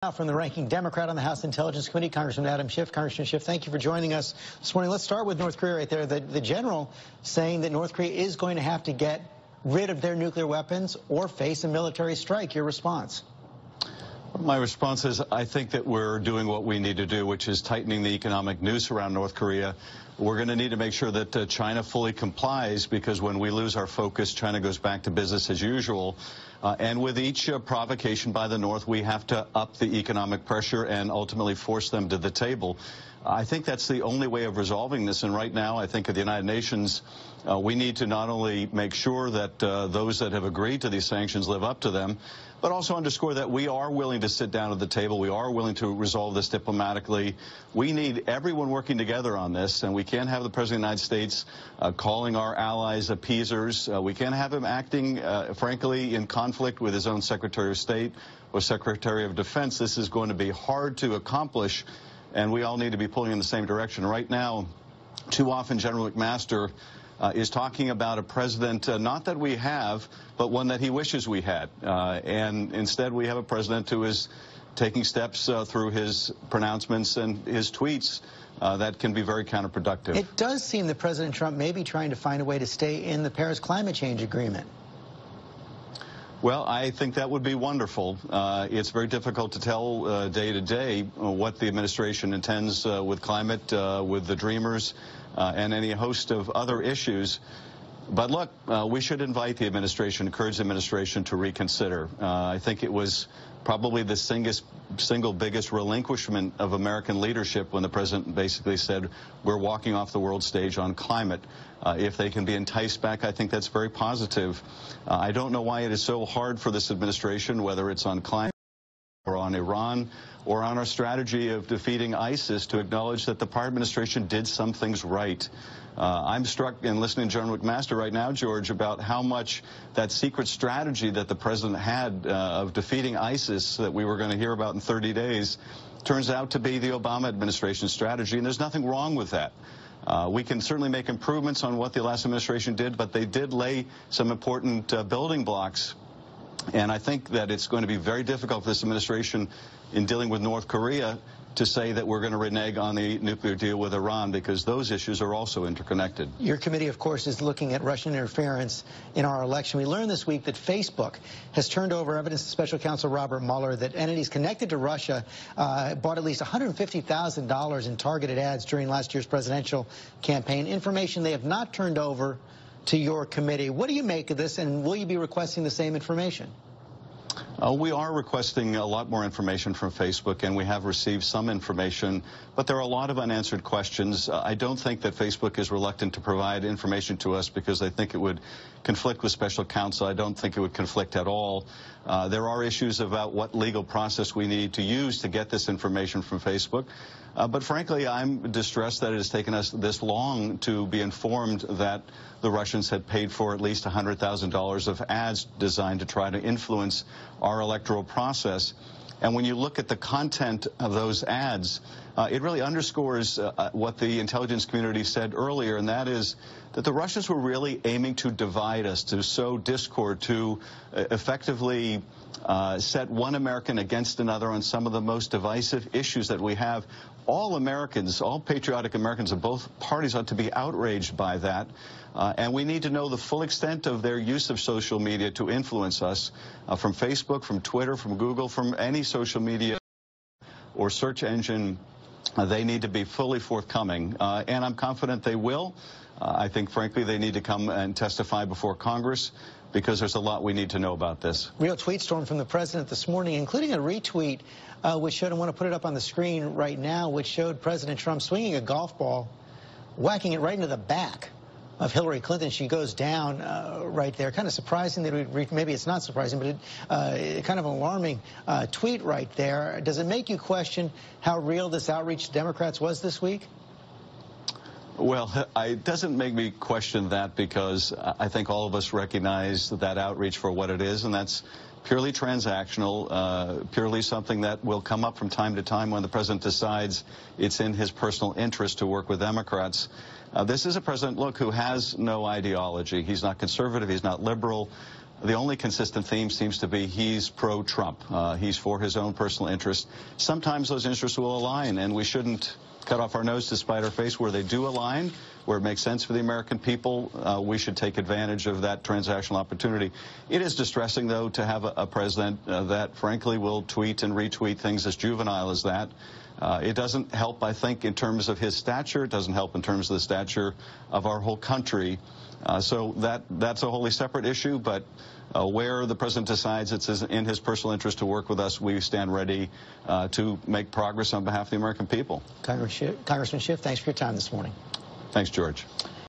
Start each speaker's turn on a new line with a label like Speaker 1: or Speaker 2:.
Speaker 1: Now from the ranking Democrat on the House Intelligence Committee, Congressman Adam Schiff. Congressman Schiff, thank you for joining us this morning. Let's start with North Korea right there. The general saying that North Korea is going to have to get rid of their nuclear weapons or face a military strike. Your response?
Speaker 2: My response is I think that we're doing what we need to do, which is tightening the economic noose around North Korea. We're going to need to make sure that China fully complies, because when we lose our focus, China goes back to business as usual. And with each provocation by the North, we have to up the economic pressure and ultimately force them to the table. I think that's the only way of resolving this. And right now, I think at the United Nations, we need to not only make sure that those that have agreed to these sanctions live up to them, but also underscore that we are willing to sit down at the table. We are willing to resolve this diplomatically. We need everyone working together on this, and we can't have the President of the United States calling our allies appeasers. We can't have him acting, frankly, in conflict with his own Secretary of State or Secretary of Defense. This is going to be hard to accomplish, and we all need to be pulling in the same direction. Right now, too often, General McMaster is talking about a president, not that we have, but one that he wishes we had. And instead, we have a president who is taking steps through his pronouncements and his tweets that can be very counterproductive.
Speaker 1: It does seem that President Trump may be trying to find a way to stay in the Paris climate change agreement.
Speaker 2: Well, I think that would be wonderful. It's very difficult to tell day to day what the administration intends with climate, with the Dreamers, and any host of other issues. But look, we should invite the administration, encourage the administration to reconsider. I think it was probably the single biggest relinquishment of American leadership when the president basically said, we're walking off the world stage on climate. If they can be enticed back, I think that's very positive. I don't know why it is so hard for this administration, whether it's on climate or on Iran or on our strategy of defeating ISIS, to acknowledge that the prior administration did some things right. I'm struck in listening to General McMaster right now, George, about how much that secret strategy that the president had of defeating ISIS that we were going to hear about in 30 days turns out to be the Obama administration's strategy, and there's nothing wrong with that. We can certainly make improvements on what the last administration did, but they did lay some important building blocks. And I think that it's going to be very difficult for this administration in dealing with North Korea to say that we're going to renege on the nuclear deal with Iran, because those issues are also interconnected.
Speaker 1: Your committee, of course, is looking at Russian interference in our election. We learned this week that Facebook has turned over evidence to Special Counsel Robert Mueller that entities connected to Russia bought at least $150,000 in targeted ads during last year's presidential campaign, information they have not turned over to your committee. What do you make of this, and will you be requesting the same information?
Speaker 2: We are requesting a lot more information from Facebook, and we have received some information, but there are a lot of unanswered questions. I don't think that Facebook is reluctant to provide information to us because they think it would conflict with special counsel. I don't think it would conflict at all. There are issues about what legal process we need to use to get this information from Facebook. But frankly, I'm distressed that it has taken us this long to be informed that the Russians had paid for at least $100,000 of ads designed to try to influence our electoral process. And when you look at the content of those ads, it really underscores what the intelligence community said earlier, and that is that the Russians were really aiming to divide us, to sow discord, to effectively set one American against another on some of the most divisive issues that we have. All Americans, all patriotic Americans of both parties ought to be outraged by that. And we need to know the full extent of their use of social media to influence us, from Facebook, from Twitter, from Google, from any social media or search engine. They need to be fully forthcoming, and I'm confident they will. I think, frankly, they need to come and testify before Congress, because there's a lot we need to know about this.
Speaker 1: Real tweet storm from the president this morning, including a retweet which showed, I want to put it up on the screen right now, which showed President Trump swinging a golf ball, whacking it right into the back of Hillary Clinton. She goes down right there. Kind of surprising that maybe it's not surprising, but kind of an alarming tweet right there. Does it make you question how real this outreach to Democrats was this week?
Speaker 2: Well, it doesn't make me question that, because I think all of us recognize that outreach for what it is, and that's purely transactional, purely something that will come up from time to time when the president decides it's in his personal interest to work with Democrats. This is a president, look, who has no ideology. He's not conservative. He's not liberal. the only consistent theme seems to be he's pro-Trump. He's for his own personal interests. Sometimes those interests will align, and we shouldn't cut off our nose to spite our face. Where they do align, where it makes sense for the American people, we should take advantage of that transactional opportunity. It is distressing, though, to have a president that, frankly, will tweet and retweet things as juvenile as that. It doesn't help, I think, in terms of his stature. It doesn't help in terms of the stature of our whole country. So that's a wholly separate issue, but where the president decides it's in his personal interest to work with us, we stand ready to make progress on behalf of the American people.
Speaker 1: Congressman Schiff, thanks for your time this morning.
Speaker 2: Thanks, George.